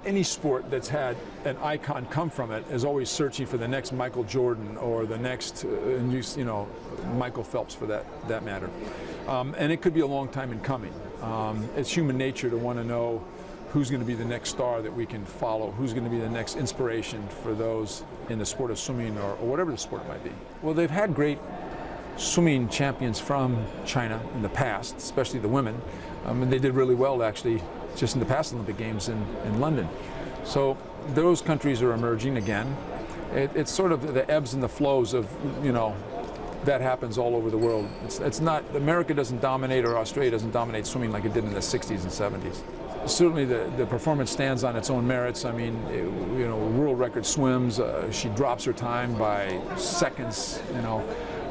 any sport that's had an icon come from it is always searching for the next Michael Jordan or the next, Michael Phelps for that matter. And it could be a long time in coming. It's human nature to want to know who's going to be the next star that we can follow, who's going to be the next inspiration for those in the sport of swimming or whatever the sport might be. Well, they've had great swimming champions from China in the past, especially the women, and they did really well actually just in the past Olympic Games in London. So those countries are emerging again. It's sort of the ebbs and the flows of, that happens all over the world. It's not, America doesn't dominate or Australia doesn't dominate swimming like it did in the 60s and 70s. Certainly the performance stands on its own merits. I mean, world record swims, she drops her time by seconds,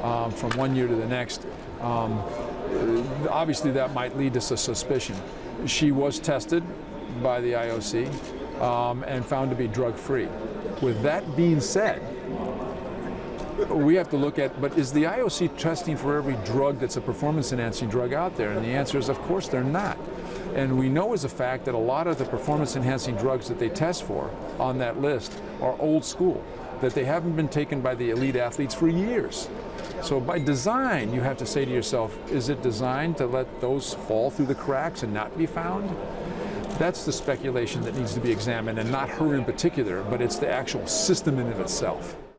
from one year to the next. Obviously that might lead to suspicion. She was tested by the IOC and found to be drug-free. With that being said, we have to look at, but is the IOC testing for every drug that's a performance-enhancing drug out there? And the answer is, of course, they're not. And we know as a fact that a lot of the performance-enhancing drugs that they test for on that list are old school, that they haven't been taken by the elite athletes for years. So by design, you have to say to yourself, is it designed to let those fall through the cracks and not be found? That's the speculation that needs to be examined, and not her in particular, but it's the actual system in and of itself.